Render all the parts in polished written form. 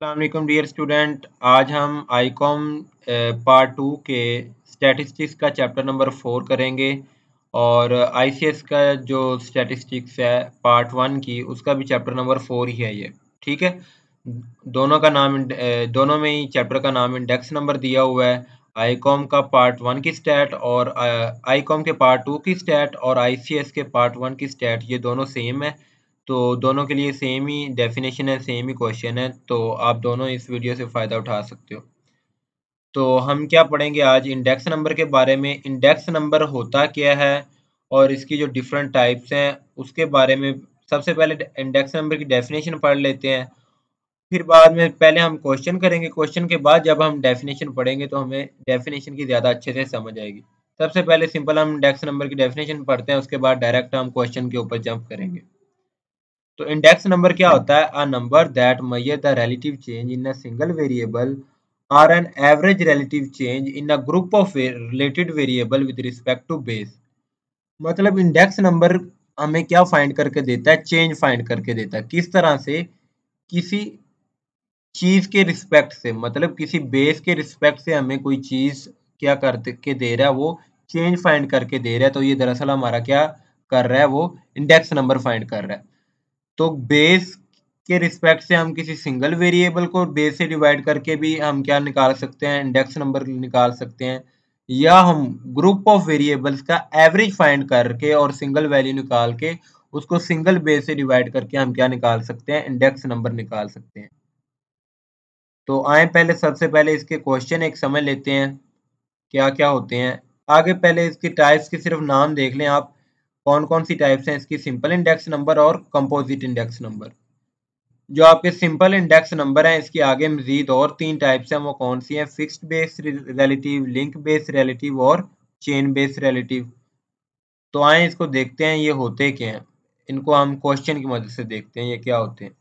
अस्सलाम वालेकुम dear student. आज हम आईकॉम पार्ट 2 के स्टैटिस्टिक्स का चैप्टर नंबर 4 करेंगे और आईसीएस का जो स्टैटिस्टिक्स है पार्ट 1 की उसका भी चैप्टर नंबर 4 ही है ये। ठीक है, दोनों में ही चैप्टर का नाम इंडेक्स नंबर दिया हुआ है। आईकॉम का पार्ट 1 की स्टैट और आईकॉम के पार्ट 2 की स्टैट और आईसीएस के पार्ट 1 की स्टैट ये दोनों सेम है। तो दोनों के लिए सेम ही डेफिनेशन है, सेम ही क्वेश्चन है, तो आप दोनों इस वीडियो से फ़ायदा उठा सकते हो। तो हम क्या पढ़ेंगे आज इंडेक्स नंबर के बारे में। इंडेक्स नंबर होता क्या है और इसकी जो डिफरेंट टाइप्स हैं उसके बारे में। सबसे पहले इंडेक्स नंबर की डेफिनेशन पढ़ लेते हैं, फिर बाद में पहले हम क्वेश्चन करेंगे। क्वेश्चन के बाद जब हम डेफिनेशन पढ़ेंगे तो हमें डेफिनेशन की ज़्यादा अच्छे से समझ आएगी। सबसे पहले सिंपल हम इंडेक्स नंबर की डेफिनेशन पढ़ते हैं, उसके बाद डायरेक्ट हम क्वेश्चन के ऊपर जंप करेंगे। तो इंडेक्स नंबर क्या होता है? A number that measure the relative change in a single variable और an average relative change in a group of related variable with respect to base. मतलब इंडेक्स नंबर हमें क्या फाइंड करके देता है? चेंज फाइंड करके देता है। किस तरह से? किसी चीज के रिस्पेक्ट से, मतलब किसी बेस के रिस्पेक्ट से हमें कोई चीज क्या करके दे रहा है, वो चेंज फाइंड करके दे रहा है। तो ये दरअसल हमारा क्या कर रहा है, वो इंडेक्स नंबर फाइंड कर रहा है। तो बेस के रिस्पेक्ट से हम किसी सिंगल वेरिएबल को बेस से डिवाइड करके भी हम क्या निकाल सकते हैं? इंडेक्स नंबर निकाल सकते हैं। या हम ग्रुप ऑफ वेरिएबल्स का एवरेज फाइंड करके और सिंगल वैल्यू निकाल के उसको सिंगल बेस से डिवाइड करके हम क्या निकाल सकते हैं? इंडेक्स नंबर निकाल सकते हैं। तो आए पहले सबसे पहले इसके क्वेश्चन एक समझ लेते हैं क्या क्या होते हैं। आगे पहले इसकी टाइप्स के सिर्फ नाम देख लें आप, कौन कौन सी टाइप्स हैं इसकी। सिंपल इंडेक्स नंबर और कंपोजिट इंडेक्स नंबर। जो आपके सिंपल इंडेक्स नंबर हैं इसके आगे मजीद और 3 टाइप्स हैं, वो कौन सी हैं? Fixed base relative, link base relative और चेन बेस रिलेटिव। तो आए इसको देखते हैं ये होते क्या हैं। इनको हम क्वेश्चन की मदद से देखते हैं ये क्या होते हैं।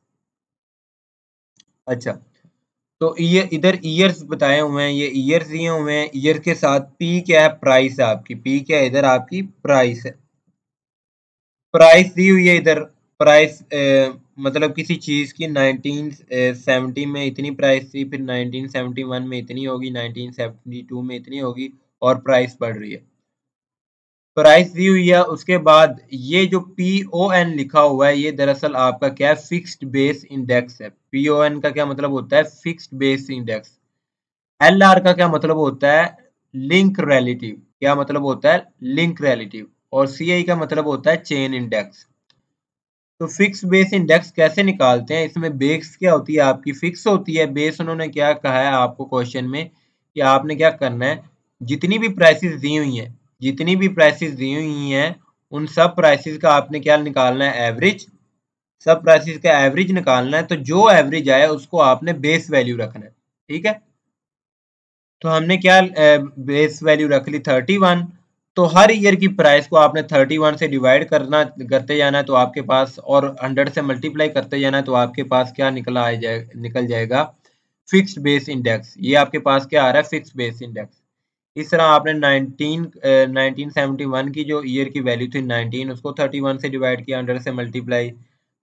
अच्छा, तो ये इधर ईयर्स बताए हुए हैं, ये ईयर्स दिए हुए हैं। ईयर के साथ पी क्या है? प्राइस है आपकी। पी क्या है? इधर आपकी प्राइस है। प्राइस दी हुई है इधर। प्राइस मतलब किसी चीज की 1970 में इतनी प्राइस थी, फिर 1971 में इतनी होगी, 1972 में इतनी होगी और प्राइस बढ़ रही है। प्राइस दी हुई है। उसके बाद ये जो PON लिखा हुआ है ये दरअसल आपका क्या है? फिक्स्ड बेस इंडेक्स है। PON का क्या मतलब होता है? Fixed base index. LR का क्या मतलब होता है? Link relative. क्या मतलब होता है? Link relative. और CI का मतलब होता है चेन इंडेक्स। तो फिक्स बेस इंडेक्स कैसे निकालते हैं? इसमें बेस क्या होती है? आपकी फिक्स होती है। बेस उन्होंने क्या कहा है आपको क्वेश्चन में कि आपने क्या करना है, जितनी भी प्राइसेस दी हुई हैं, जितनी भी प्राइसेस दी हुई हैं उन सब प्राइसेस का आपने क्या निकालना है? एवरेज। सब प्राइसेस का एवरेज निकालना है। तो जो एवरेज आया उसको आपने बेस वैल्यू रखना है। ठीक है, तो हमने क्या बेस वैल्यू रख ली 31। तो हर ईयर की प्राइस को आपने 31 से डिवाइड करना करते जाना है तो आपके पास, और 100 से मल्टीप्लाई करते जाना है तो आपके पास क्या निकल जाएगा? Fixed base index. ये आपके पास क्या आ रहा है? Fixed base index. इस तरह आपने 1971 की जो ईयर की वैल्यू थी 19, उसको 31 से डिवाइड किया, 100 से मल्टीप्लाई।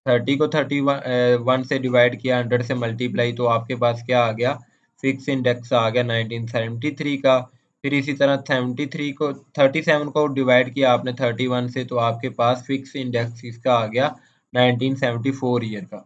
30 को 31 से डिवाइड किया, 100 से मल्टीप्लाई, तो आपके पास क्या आ गया? फिक्स इंडेक्स आ गया 1973 का। फिर इसी तरह 73 को 37 को डिवाइड किया आपने 31 से, तो आपके पास फिक्स इंडेक्स इसका आ गया 1974 ईयर का।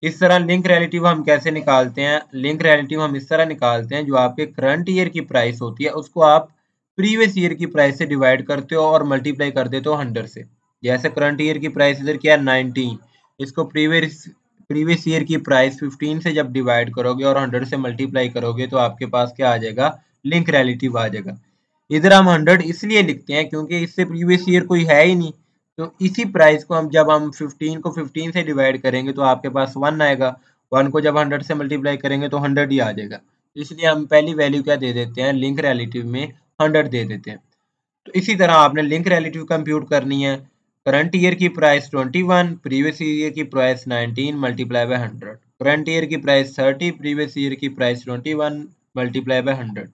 इस तरह लिंक रिलेटिव हम कैसे निकालते हैं? लिंक रिलेटिव हम इस तरह निकालते हैं, जो आपके करंट ईयर की प्राइस होती है उसको आप प्रीवियस ईयर की प्राइस से डिवाइड करते हो और मल्टीप्लाई कर देते हो 100 से। जैसे करंट ईयर की प्राइस इधर क्या है? 19। इसको प्रीवियस प्रीवियस ईयर की प्राइस 15 से जब डिवाइड करोगे और 100 से मल्टीप्लाई करोगे तो आपके पास क्या आ जाएगा? लिंक रिलेटिव आ जाएगा। इधर हम 100 इसलिए लिखते हैं क्योंकि इससे प्रीवियस ईयर कोई है ही नहीं। तो इसी प्राइस को हम जब हम 15 को 15 से डिवाइड करेंगे तो आपके पास 1 आएगा। 1 को जब 100 से मल्टीप्लाई करेंगे तो 100 ही आ जाएगा। इसलिए हम पहली वैल्यू क्या दे देते हैं? लिंक रिलेटिव में 100 दे देते हैं। तो इसी तरह आपने लिंक रिलेटिव कंप्यूट करनी है। करंट ईयर की प्राइस 21, प्रीवियस ईयर की price 19 multiply by 100। Current year की प्राइस 30, प्रीवियस ईयर की price 21 multiply by 100।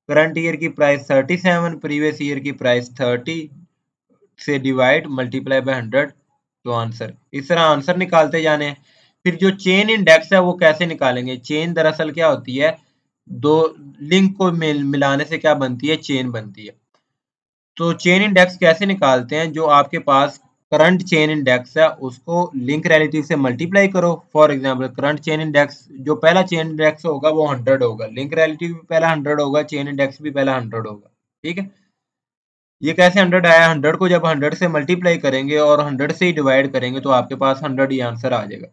Current year की प्राइस 37, प्रीवियस ईयर की प्राइस 30 से डिवाइड मल्टीप्लाई बाय 100, तो आंसर। इस तरह आंसर निकालते जाने हैं। फिर जो चेन इंडेक्स है वो कैसे निकालेंगे? चेन दरअसल क्या होती है, दो लिंक को मिलाने से क्या बनती है? चेन बनती है। तो चेन इंडेक्स कैसे निकालते हैं? जो आपके पास करंट चेन इंडेक्स है उसको लिंक रिलेटिव से मल्टीप्लाई करो। For example current chain index, जो पहला चेन इंडेक्स होगा वो 100 होगा, लिंक रिलेटिव भी पहला 100 होगा, चेन इंडेक्स भी पहला 100 होगा। ठीक है, ये कैसे 100 आया? 100 को जब 100 से मल्टीप्लाई करेंगे और 100 से ही डिवाइड करेंगे तो आपके पास 100 ही आंसर आ जाएगा।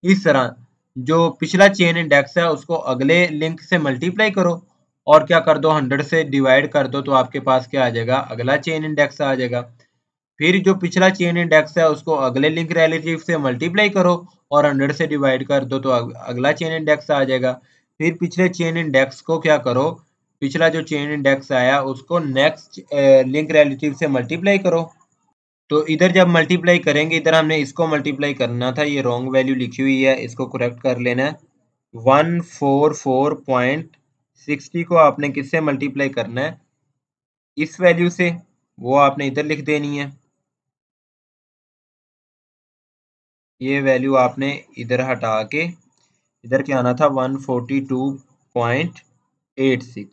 इस तरह जो पिछला चेन इंडेक्स है उसको अगले लिंक से मल्टीप्लाई करो और क्या कर दो, 100 से डिवाइड कर दो, तो आपके पास क्या आ जाएगा? अगला चेन इंडेक्स आ जाएगा। फिर जो पिछला चेन इंडेक्स है उसको अगले लिंक रिलेटिव से मल्टीप्लाई करो और 100 से डिवाइड कर दो, तो अगला चेन इंडेक्स आ जाएगा। फिर पिछले चेन इंडेक्स को क्या करो, पिछला जो चेन इंडेक्स आया उसको नेक्स्ट लिंक रिलेटिव से मल्टीप्लाई करो। तो इधर जब मल्टीप्लाई करेंगे, इधर हमने इसको मल्टीप्लाई करना था, ये रॉन्ग वैल्यू लिखी हुई है, इसको करेक्ट कर लेना है। 144.60 को आपने किससे मल्टीप्लाई करना है? इस वैल्यू से, वो आपने इधर लिख देनी है। ये वैल्यू आपने इधर हटा के इधर क्या आना था? 142.86।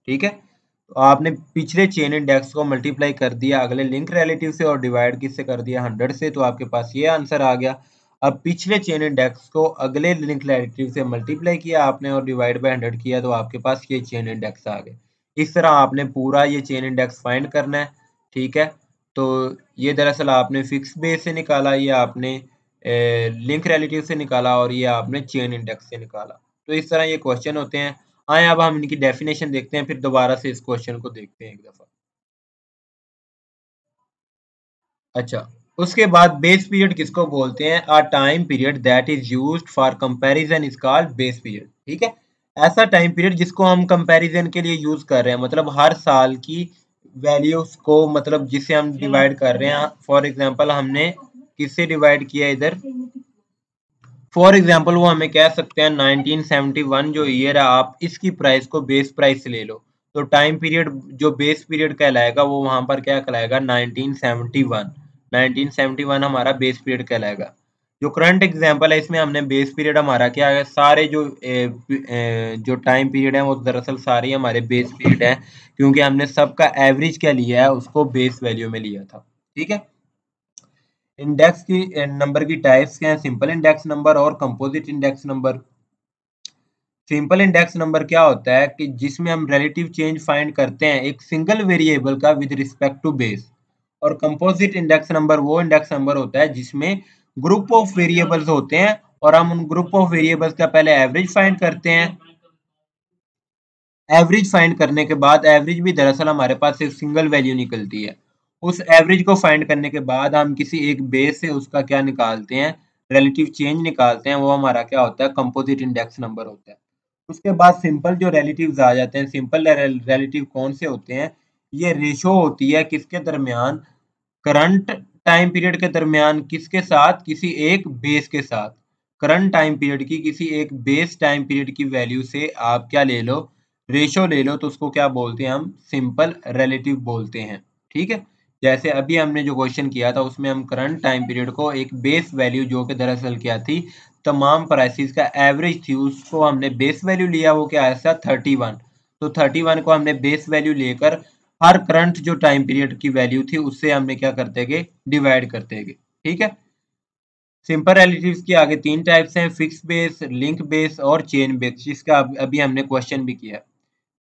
ठीक है, तो आपने पिछले चेन इंडेक्स को मल्टीप्लाई कर दिया अगले लिंक रिलेटिव से और डिवाइड किससे कर दिया? 100 से, तो आपके पास ये आंसर आ गया। अब पिछले चेन इंडेक्स को अगले लिंक रिलेटिव से मल्टीप्लाई किया आपने और डिवाइड बाय 100 किया, तो आपके पास ये चेन इंडेक्स आ गए। इस तरह आपने पूरा ये चेन इंडेक्स फाइंड करना है। ठीक है, तो ये दरअसल आपने फिक्स बेस से निकाला, ये आपने लिंक रिलेटिव से निकाला और ये आपने चेन इंडेक्स से निकाला। तो इस तरह ये क्वेश्चन होते हैं। आए अब हम इनकी डेफिनेशन देखते हैं, फिर दोबारा से इस क्वेश्चन को देखते हैं एक दफा। अच्छा, उसके बाद बेस पीरियड किसको बोलते हैं? A time period that is used for comparison is called base period. ठीक है, ऐसा टाइम पीरियड जिसको हम कंपैरिजन के लिए यूज कर रहे हैं, मतलब हर साल की वैल्यूज को, मतलब जिसे हम डिवाइड कर रहे हैं। फॉर एग्जांपल हमने किससे डिवाइड किया इधर? फॉर एग्जाम्पल वो हमें कह सकते हैं 1971 जो ईयर है, आप इसकी प्राइस को बेस प्राइस ले लो, तो टाइम पीरियड जो बेस पीरियड कहलाएगा वो वहां पर क्या कहलाएगा? 1971। 1971 हमारा बेस पीरियड कहलाएगा। जो करंट एग्जाम्पल है इसमें हमने बेस पीरियड हमारा क्या है, सारे जो टाइम पीरियड है वो दरअसल सारे हमारे बेस पीरियड है, क्योंकि हमने सबका एवरेज क्या लिया है? उसको बेस वैल्यू में लिया था। ठीक है, इंडेक्स की नंबर की टाइप्स क्या है? सिंपल इंडेक्स नंबर और composite index number. Simple index number क्या होता है कि जिसमें हम रिलेटिव चेंज फाइंड करते हैं एक सिंगल वेरिएबल का विद रिस्पेक्ट टू बेस। और कंपोजिट इंडेक्स नंबर वो इंडेक्स नंबर होता है जिसमें ग्रुप ऑफ वेरिएबल्स होते हैं और हम उन ग्रुप ऑफ वेरिएबल्स का पहले एवरेज फाइंड करते हैं। एवरेज फाइंड करने के बाद, एवरेज भी दरअसल हमारे पास एक सिंगल वैल्यू निकलती है। उस एवरेज को फाइंड करने के बाद हम किसी एक बेस से उसका क्या निकालते हैं? रिलेटिव चेंज निकालते हैं, वो हमारा क्या होता है? कंपोजिट इंडेक्स नंबर होता है। उसके बाद सिंपल जो रिलेटिव्स आ जाते हैं, सिंपल रिलेटिव कौन से होते हैं? ये रेशो होती है किसके दरमियान? करंट टाइम पीरियड के दरमियान किसके साथ? किसी एक बेस के साथ। करंट टाइम पीरियड की किसी एक बेस टाइम पीरियड की वैल्यू से आप क्या ले लो? रेशो ले लो, तो उसको क्या बोलते हैं? हम सिंपल रिलेटिव बोलते हैं। ठीक है, जैसे अभी हमने जो क्वेश्चन किया था उसमें हम करंट टाइम पीरियड को एक बेस वैल्यू जो कि दरअसल क्या थी? तमाम प्राइसेस का एवरेज थी, उसको हमने बेस वैल्यू लिया, वो क्या ऐसा 31। तो 31 को हमने बेस वैल्यू लेकर हर करंट जो टाइम पीरियड की वैल्यू थी उससे हमने क्या करते गए? डिवाइड करते गए। ठीक है, सिंपल रिलेटिव्स की आगे तीन टाइप्स हैं, फिक्स बेस, लिंक बेस और चेन बेस, जिसका अभी हमने क्वेश्चन भी किया।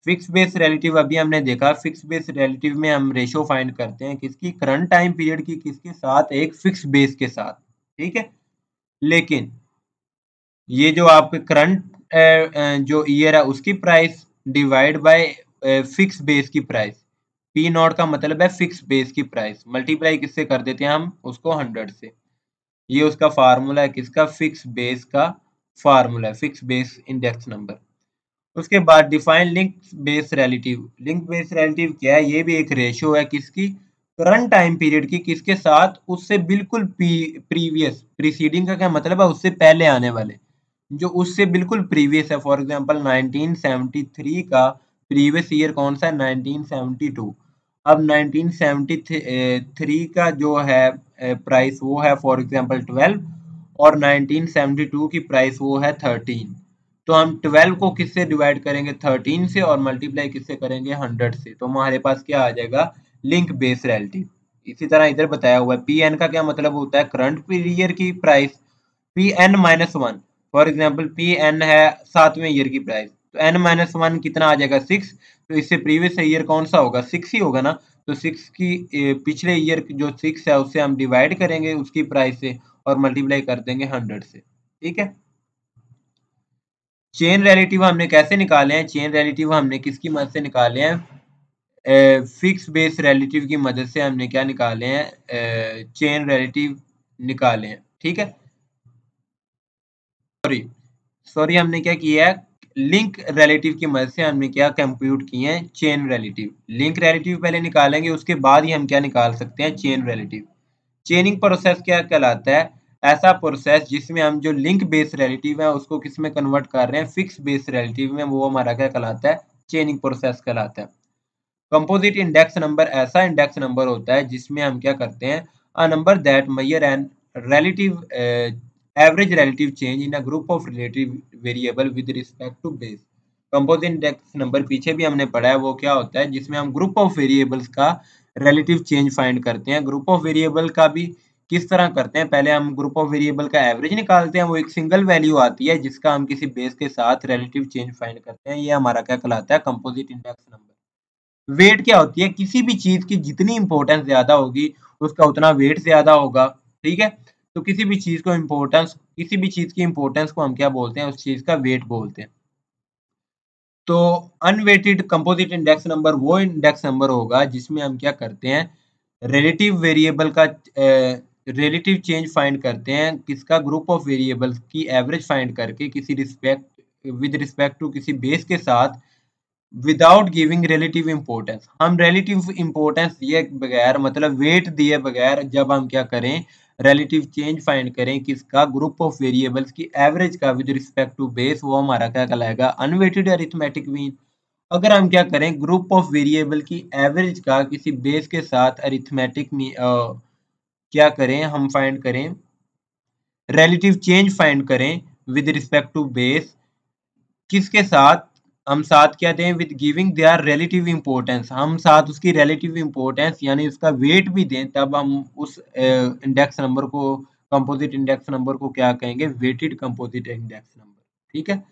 फिक्स बेस रिलेटिव अभी हमने देखा, फिक्स बेस रिलेटिव में हम रेशो फाइंड करते हैं किसकी? करंट टाइम पीरियड की किसके साथ? एक फिक्स बेस के साथ। ठीक है, लेकिन ये जो आपके करंट जो ईयर है उसकी price divide by fix base की प्राइस। पी नॉट का मतलब है फिक्स बेस की प्राइस, मल्टीप्लाई किससे कर देते हैं हम? उसको 100 से। ये उसका फार्मूला है किसका? फिक्स बेस का फार्मूला है, फिक्स बेस इंडेक्स नंबर। उसके बाद define link base relative. Link base relative क्या है? ये भी एक रेशियो है किसकी? करंट टाइम पीरियड की किसके साथ? उससे बिल्कुल प्रीवियस, प्रीसीडिंग का क्या मतलब है? उससे पहले आने वाले, जो उससे बिल्कुल प्रीवियस है। फॉर एग्जांपल 1973 का प्रीवियस ईयर कौन सा है? 1972। अब 1973 का जो है प्राइस वो है फॉर एग्जांपल 12, और 1972 की प्राइस वो है 13। तो हम 12 को किससे डिवाइड करेंगे? 13 से, और मल्टीप्लाई किससे करेंगे? 100 से। तो हमारे पास क्या आ जाएगा? Link base relative. इसी तरह इधर बताया हुआ है, पी एन का क्या मतलब होता है? करंट पीरियड की price, P N minus one. For example P N है 7वें ईयर की प्राइस, तो एन माइनस वन कितना आ जाएगा? 6। तो इससे प्रीवियस ईयर कौन सा होगा? 6 ही होगा ना। तो 6 की पिछले ईयर जो 6 है उससे हम डिवाइड करेंगे उसकी प्राइस से, और मल्टीप्लाई कर देंगे 100 से। ठीक है। चेन रिलेटिव हमने कैसे निकाले हैं? चेन रिलेटिव हमने किसकी मदद से निकाले हैं? फिक्स बेस रिलेटिव की मदद से हमने क्या निकाले हैं? चेन रिलेटिव निकाले हैं। ठीक है। सॉरी सॉरी, हमने क्या किया है? लिंक रिलेटिव की मदद से हमने क्या कंप्यूट किए हैं? Chain relative. लिंक रिलेटिव पहले निकालेंगे, उसके बाद ही हम क्या निकाल सकते हैं? Chain relative. चेनिंग प्रोसेस क्या कहलाता है? ऐसा प्रोसेस जिसमें हम जो लिंक बेस रिलेटिव है उसको किस में कन्वर्ट कर रहे हैं? फिक्स बेस रिलेटिव में। वो हमारा क्या कहलाता है? चेनिंग प्रोसेस कहलाता है। कंपोजिट इंडेक्स नंबर ऐसा इंडेक्स नंबर होता है जिसमें हम क्या करते हैं? A number that measure an relative average relative change in a group of relative variable with respect to base। Composite index number पीछे भी हमने पढ़ा है, वो क्या होता है? जिसमें हम ग्रुप ऑफ वेरिएबल्स का रिलेटिव चेंज फाइंड करते हैं। ग्रुप ऑफ वेरिएबल का भी किस तरह करते हैं? पहले हम ग्रुप ऑफ वेरिएबल का एवरेज निकालते हैं, वो एक सिंगल वैल्यू आती है जिसका हम किसी बेस के साथ रिलेटिव चेंज फाइंड करते हैं। ये हमारा क्या कहलाता है? Composite index number. वेट क्या होती है? किसी भी चीज की जितनी इंपॉर्टेंस ज्यादा होगी उसका उतना वेट ज्यादा होगा। ठीक है। तो किसी भी चीज की इंपॉर्टेंस को हम क्या बोलते हैं? उस चीज का वेट बोलते हैं। तो अनवेटेड कंपोजिट इंडेक्स नंबर वो इंडेक्स नंबर होगा जिसमें हम क्या करते हैं? रिलेटिव वेरिएबल का रिलेटिव चेंज फाइंड करते हैं। किसका? ग्रुप ऑफ वेरिएबल्स की एवरेज फाइंड करके किसी विद रिस्पेक्ट टू किसी बेस के साथ, विदाउट गिविंग रिलेटिव इंपॉर्टेंस। हम रिलेटिव इंपॉर्टेंस दिए बगैर, मतलब वेट दिए बगैर, जब हम क्या करें? रिलेटिव चेंज फाइंड करें किसका? ग्रुप ऑफ वेरिएबल्स की एवरेज का विद रिस्पेक्ट टू बेस, वो हमारा क्या कहलाएगा? Unweighted arithmetic mean. अगर हम क्या करें? ग्रुप ऑफ वेरिएबल की एवरेज का किसी बेस के साथ अरिथमेटिक में क्या करें? हम फाइंड करें, रिलेटिव चेंज फाइंड करें विद रिस्पेक्ट टू बेस। किसके साथ? हम साथ क्या दें? With giving their relative importance. हम साथ उसकी रिलेटिव इंपॉर्टेंस यानी उसका वेट भी दें, तब हम उस इंडेक्स नंबर को, कंपोजिट इंडेक्स नंबर को क्या कहेंगे? Weighted composite index number. ठीक है।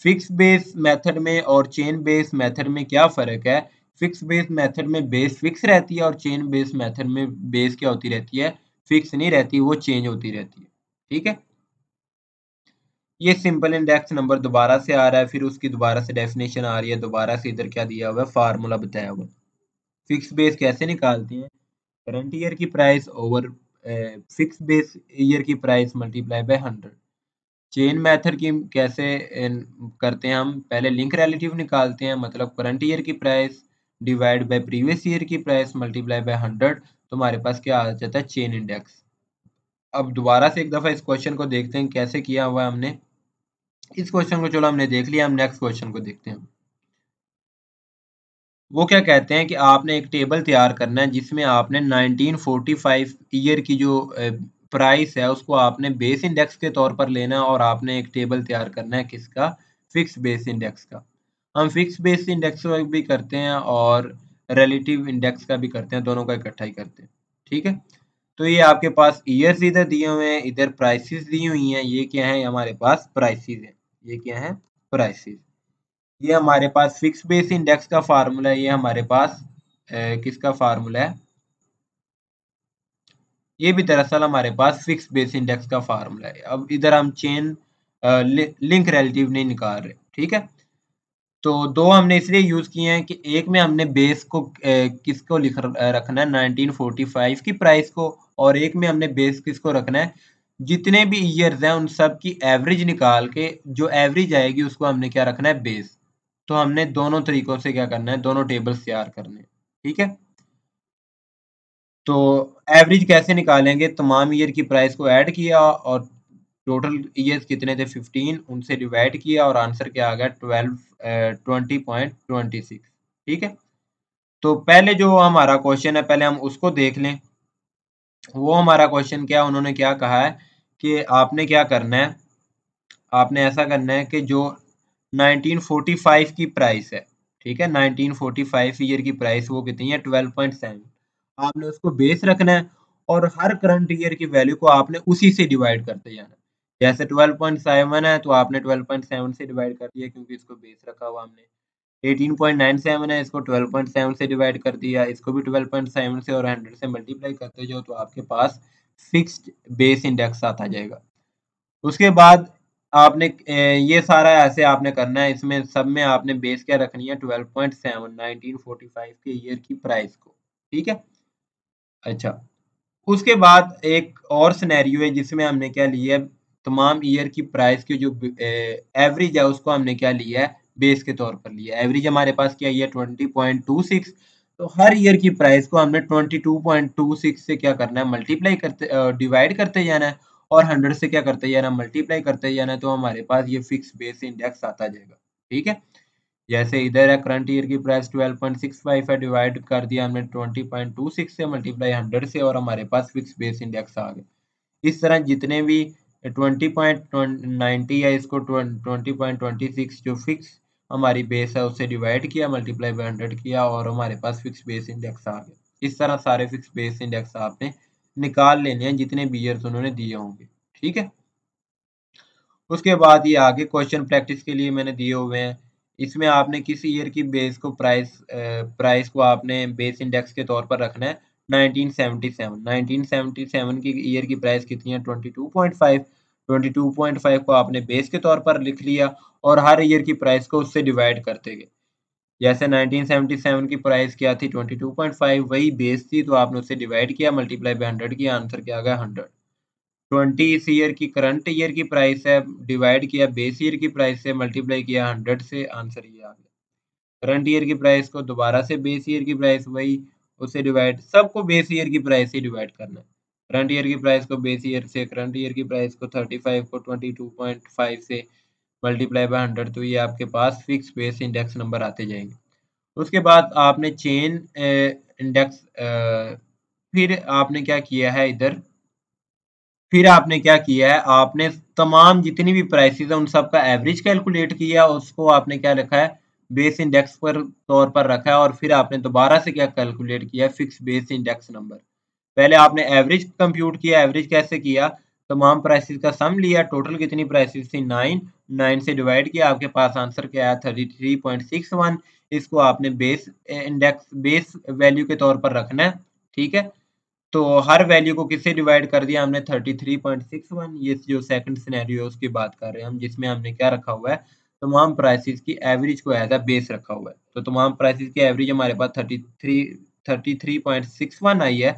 फिक्स बेस मेथड में और चेन बेस मेथड में क्या फर्क है? फिक्स बेस मेथड में बेस फिक्स रहती है, और चेन बेस मेथड में बेस क्या होती रहती है? फिक्स नहीं रहती, वो चेंज होती रहती है। ठीक है। ये सिंपल इंडेक्स नंबर दोबारा से आ रहा है, फिर उसकी दोबारा से डेफिनेशन आ रही है, दोबारा से इधर क्या दिया हुआ है? फार्मूला बताया हुआ है। फिक्स बेस कैसे निकालते हैं? करंट ईयर की price over fix base year की price multiply by 100। Chain method की कैसे करते हैं? हम पहले लिंक रिलेटिव निकालते हैं, मतलब करंट ईयर की price divide by previous year की प्राइस मल्टीप्लाई बाय 100। तो हमारे पास क्या आ जाता है? Chain index. अब दोबारा से एक दफा इस क्वेश्चन को देखते हैं कैसे किया हुआ है हमने। इस क्वेश्चन को चलो हमने देख लिया, हम नेक्स्ट क्वेश्चन को देखते हैं। वो क्या कहते हैं कि आपने एक टेबल तैयार करना है जिसमें आपने 1945 ईयर की जो प्राइस है उसको आपने बेस इंडेक्स के तौर पर लेना है, और आपने एक टेबल तैयार करना है किसका? फिक्स बेस इंडेक्स का। हम फिक्स बेस इंडेक्स का भी करते हैं और रिलेटिव इंडेक्स का भी करते हैं, दोनों का इकट्ठा ही करते हैं। ठीक है। तो ये आपके पास ईयर्स इधर दिए हुए हैं, इधर प्राइसेस दी हुई हैं। ये क्या है? हमारे पास प्राइसेस है। ये क्या है? प्राइसेस। ये हमारे पास फिक्स बेस इंडेक्स का फार्मूला है। ये हमारे पास किसका फार्मूला है? ये भी दरअसल हमारे पास फिक्स बेस इंडेक्स का फार्मूला है। अब इधर हम चेन लिंक रिलेटिव नहीं निकाल रहे। ठीक है। तो दो हमने इसलिए यूज किए हैं कि एक में हमने बेस को किसको रखना है? 1945 की प्राइस को, और एक में हमने बेस किसको रखना है? जितने भी ईयर्स हैं उन सब की एवरेज निकाल के जो एवरेज आएगी उसको हमने क्या रखना है? बेस। तो हमने दोनों तरीकों से क्या करना है? दोनों टेबल्स तैयार करने हैं। ठीक है। तो एवरेज कैसे निकालेंगे? तमाम ईयर की प्राइस को ऐड किया और टोटल ईयर्स कितने थे? 15, उनसे डिवाइड किया और आंसर क्या आ गया? 20.26। ठीक है। तो पहले जो हमारा क्वेश्चन है पहले हम उसको देख लें। वो हमारा क्वेश्चन क्या, उन्होंने क्या कहा है कि आपने क्या करना है, आपने ऐसा करना है कि जो 1945 की प्राइस है, ठीक है, 1945 ईयर की प्राइस वो कितनी है, 12.7। आपने उसको बेस रखना है और हर करंट ईयर की वैल्यू को आपने उसी से डिवाइड करते जाना है। जैसे 12.7 है तो आपने 12.7 से डिवाइड कर दिया क्योंकि इसको बेस रखा हुआ हमने। 18.97 है, इसको 12.7 से डिवाइड कर दिया, इसको भी 12.7 से और 100 से मल्टीप्लाई करते जाओ तो आपके पास फिक्स्ड बेस इंडेक्स आता जाएगा। उसके बाद आपने ये सारा ऐसे आपने करना है, इसमें सब में आपने बेस क्या रखनी है, 12.7 1945 के ईयर की प्राइस को, ठीक है। अच्छा, उसके बाद एक और सिनेरियो है जिसमें हमने क्या लिया है, तमाम ईयर की प्राइस की जो एवरेज है उसको हमने क्या लिया है, बेस के तौर पर लिया है। एवरेज हमारे पास क्या है, 20.26। तो हर ईयर की प्राइस को हमने 22.26 से क्या करना है, मल्टीप्लाई करते डिवाइड करते जाना है और 100 से क्या करते जाना, मल्टीप्लाई करते जाना है, तो हमारे पास ये फिक्स बेस इंडेक्स आता जाएगा, ठीक है। जैसे इधर है करंट ईयर की प्राइस 12.65 है, डिवाइड कर दिया हमने 20.26 से, मल्टीप्लाई 100 से और हमारे पास फिक्स बेस इंडेक्स आ गया। इस तरह जितने भी 20.90 है इसको 20.26 जो फिक्स हमारी बेस है उससे डिवाइड किया, मल्टीप्लाई बाय 100 किया और हमारे पास फिक्स बेस इंडेक्स आ गया। इस तरह सारे फिक्स बेस इंडेक्स आपने निकाल लेने हैं जितने भी ईयर्स उन्होंने दिए होंगे, ठीक है। उसके बाद ये आगे क्वेश्चन प्रैक्टिस के लिए मैंने दिए हुए हैं। इसमें आपने किसी ईयर की बेस को प्राइस को आपने बेस इंडेक्स के तौर पर रखना है 1977। 1977 की ईयर की प्राइस कितनी है, 22.5। 22.5 को आपने बेस के तौर पर लिख लिया और हर ईयर की प्राइस को उससे डिवाइड करते गए। जैसे 1977 की प्राइस क्या थी, 22.5, वही बेस थी तो आपने उससे डिवाइड किया, मल्टीप्लाई बाय 100 किया, आंसर क्या आ गया, 100। 20 इस ईयर की करंट ईयर की प्राइस है, डिवाइड किया बेस ईयर की प्राइस से, मल्टीप्लाई किया 100 से, आंसर ये आ गया। करंट ईयर की प्राइस को दोबारा से बेस ईयर की प्राइस वही उससे डिवाइड, सबको बेस ईयर की प्राइस से डिवाइड करना है। करंट ईयर की प्राइस को बेस ईयर से, करंट ईयर की प्राइस को 35 को 22.5 से मल्टीप्लाई बाय 100, तो ये आपके पास फिक्स बेस इंडेक्स नंबर आते जाएंगे। उसके बाद आपने चेन इंडेक्स फिर आपने क्या किया है इधर, फिर आपने क्या किया है, आपने तमाम जितनी भी प्राइसेस है उन सब का एवरेज कैलकुलेट किया, उसको आपने क्या रखा है, बेस इंडेक्स पर तौर पर रखा है और फिर आपने दोबारा से क्या कैलकुलेट किया, फिक्स बेस इंडेक्स नंबर। पहले आपने एवरेज कंप्यूट किया, एवरेज कैसे किया, तमाम प्राइसेस का सम लिया, टोटल कितनी प्राइसेस थी, 9। 9 से डिवाइड किया, आपके पास आंसर क्या आया, 33.61। इसको आपने बेस इंडेक्स बेस वैल्यू के तौर पर रखना है, ठीक है। तो हर वैल्यू को किससे डिवाइड कर दिया हमने, 33.61। ये जो सेकंड सिनेरियो है उसकी बात कर रहे हैं हम, जिसमें हमने क्या रखा हुआ है, तमाम प्राइसेस की एवरेज को एज अ बेस रखा हुआ है। तो तमाम प्राइसेस की एवरेज हमारे पास 33.61 आई है।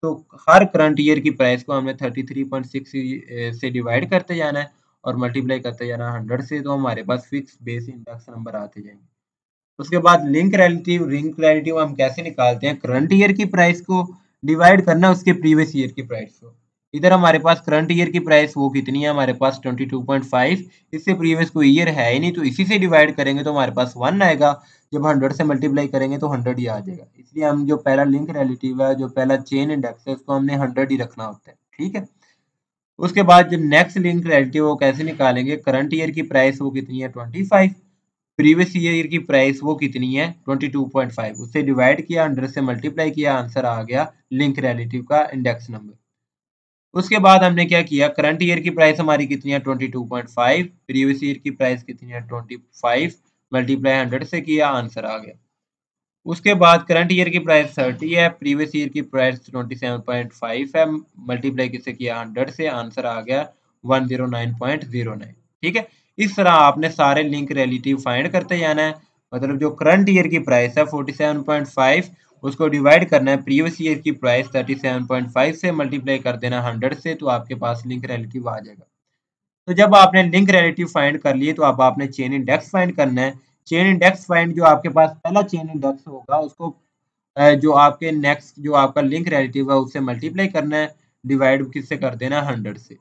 तो हर करंट ईयर की प्राइस को हमने 33.6 से डिवाइड करते जाना है और मल्टीप्लाई करते जाना है 100 से, तो हमारे पास फिक्स बेस इंडेक्स नंबर आते जाएंगे। उसके बाद लिंक रिलेटिव हम कैसे निकालते हैं, करंट ईयर की प्राइस को डिवाइड करना है उसके प्रीवियस ईयर की प्राइस को। इधर हमारे पास करंट ईयर की प्राइस वो कितनी है, हमारे पास 22.5, इससे प्रीवियस कोई ईयर है ही नहीं तो इसी से डिवाइड करेंगे तो हमारे पास 1 आएगा। जब 100 से मल्टीप्लाई करेंगे तो 100 ही आ जाएगा, इसलिए हम जो पहला लिंक रिलेटिव है, जो पहला चेन इंडेक्स है, उसको हमने 100 ही रखना होता है, ठीक है। उसके बाद जो नेक्स्ट लिंक रिलेटिव वो कैसे निकालेंगे, करंट ईयर की प्राइस वो कितनी है, 25। प्रीवियस ईयर की प्राइस वो कितनी है, 22.5। उससे डिवाइड किया, 100 से मल्टीप्लाई किया, आंसर आ गया लिंक रिलेटिव का इंडेक्स नंबर। उसके बाद हमने क्या किया, करंट ईयर की प्राइस हमारी कितनी है, 22.5। प्रीवियस ईयर की प्राइस कितनी है, 25, मल्टीप्लाई 100 से किया, आंसर आ गया। उसके बाद करंट ईयर की प्राइस 30 है, प्रीवियस ईयर की प्राइस 27.5 है, मल्टीप्लाई किसे किया, 100 से, आंसर आ गया 109.09, ठीक है। इस तरह आपने सारे लिंक रिलेटिव फाइंड करते जाना है, मतलब जो करंट ईयर की प्राइस है 47.5, उसको डिवाइड करना है प्रीवियस ईयर की प्राइस 37.5 से, मल्टीप्लाई कर देना 100 से, तो आपके पास लिंक रिलेटिव आ जाएगा। तो जब आपने लिंक रिलेटिव फाइंड कर लिए तो अब आपने चेन इंडेक्स फाइंड करना है। चेन इंडेक्स फाइंड, जो आपके पास पहला चेन इंडेक्स होगा उसको जो आपके नेक्स्ट जो आपका लिंक रिलेटिव है उससे मल्टीप्लाई करना है, डिवाइड किससे कर देना है, 100 से।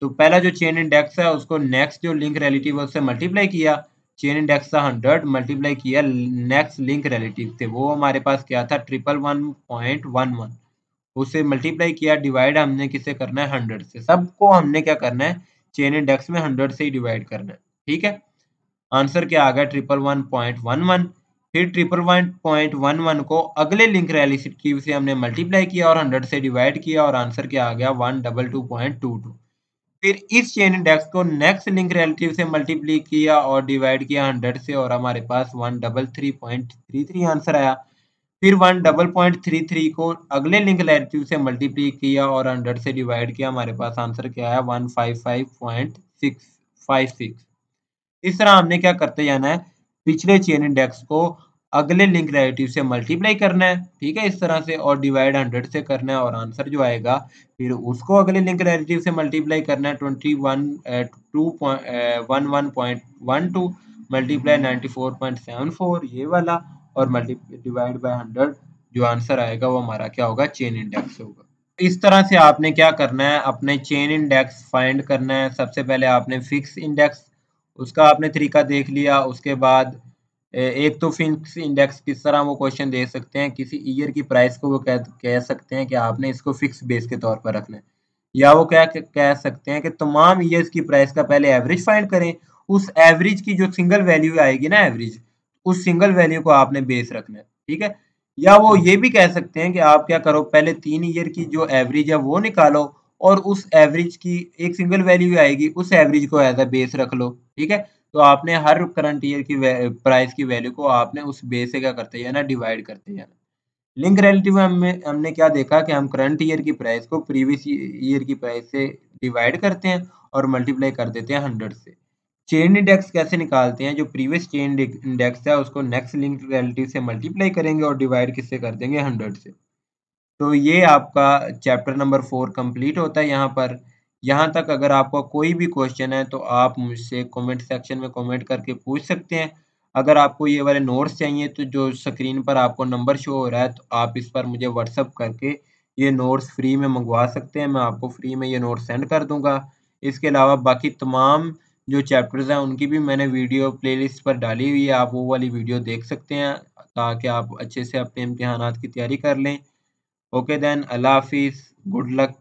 तो पहला जो चेन इंडेक्स है उसको नेक्स्ट जो लिंक रिलेटिव है उससे मल्टीप्लाई किया, चेन इंडेक्स था 100, मल्टीप्लाई किया नेक्स्ट लिंक रिलेटिव थे, वो हमारे पास क्या था, 111.11। उससे मल्टीप्लाई किया, डिवाइड हमने किससे करना है 100 से। सबको हमने क्या करना है चेन इंडेक्स में 100 से ही डिवाइड करना है, ठीक है। आंसर क्या आ गया 111.11। फिर 111.11 को अगले लिंक रिलेटिव से हमने मल्टीप्लाई किया और 100 से डिवाइड किया और आंसर क्या आ गया 122.22। फिर इस चेन इंडेक्स को नेक्स्ट लिंक रिलेटिव से मल्टीप्लाई किया और डिवाइड किया 100 से और हमारे पास 133.33 आंसर आया। फिर 133 को अगले लिंक रिलेटिव से मल्टीप्लाई किया और 100 से डिवाइड किया, हमारे पास आंसर क्या आया 155.656। इस तरह हमने क्या करते जाना है पिछले चेन इंडेक्स को अगले लिंक रिलेटिव से मल्टीप्लाई करना है, ठीक है, इस तरह से और डिवाइड 100 से करना है और आंसर जो आएगा फिर उसको अगले लिंक रिलेटिव से मल्टीप्लाई करना है 11.12 मल्टीप्लाई 94.74 ये वाला और मल्टी डिवाइड बाय 100 जो आंसर आएगा वो हमारा क्या होगा चेन इंडेक्स होगा। इस तरह से आपने क्या करना है अपने चेन इंडेक्स फाइंड करना है। सबसे पहले आपने फिक्स इंडेक्स उसका आपने तरीका देख लिया, उसके बाद एक तो फिक्स इंडेक्स किस तरह वो क्वेश्चन दे सकते हैं किसी ईयर की प्राइस को वो कह सकते हैं कि आपने इसको फिक्स बेस के तौर पर रखना है, या वो क्या कह सकते हैं कि तमाम ईयर्स की प्राइस का पहले एवरेज फाइंड करें, उस एवरेज की जो सिंगल वैल्यू आएगी ना एवरेज उस सिंगल वैल्यू को आपने बेस रखना है, ठीक है। या वो ये भी कह सकते हैं कि आप क्या करो पहले 3 ईयर की जो एवरेज है वो निकालो और उस एवरेज की एक सिंगल वैल्यू आएगी उस एवरेज को एज अ बेस रख लो, ठीक है। तो आपने हर करंट ईयर की प्राइस की वैल्यू को आपने उस बेस से क्या करते जाना डिवाइड करते जाना। लिंक रिलेटिव में हमने क्या देखा कि हम करंट ईयर की प्राइस को प्रीवियस ईयर की प्राइस से डिवाइड करते हैं और मल्टीप्लाई कर देते हैं 100 से। चेन इंडेक्स कैसे निकालते हैं, जो प्रीवियस चेन इंडेक्स है उसको नेक्स्ट लिंक रिलेटिव से मल्टीप्लाई करेंगे और डिवाइड किससे कर देंगे 100 से। तो ये आपका चैप्टर नंबर 4 कंप्लीट होता है यहाँ पर। यहाँ तक अगर आपका कोई भी क्वेश्चन है तो आप मुझसे कमेंट सेक्शन में कमेंट करके पूछ सकते हैं। अगर आपको ये वाले नोट्स चाहिए तो जो स्क्रीन पर आपको नंबर शो हो रहा है तो आप इस पर मुझे व्हाट्सअप करके ये नोट्स फ्री में मंगवा सकते हैं। मैं आपको फ्री में ये नोट्स सेंड कर दूँगा। इसके अलावा बाकी तमाम जो चैप्टर्स हैं उनकी भी मैंने वीडियो प्लेलिस्ट पर डाली हुई है। आप वो वाली वीडियो देख सकते हैं ताकि आप अच्छे से अपने इम्तिहानात की तैयारी कर लें। Okay then, Allah Hafiz. Good luck.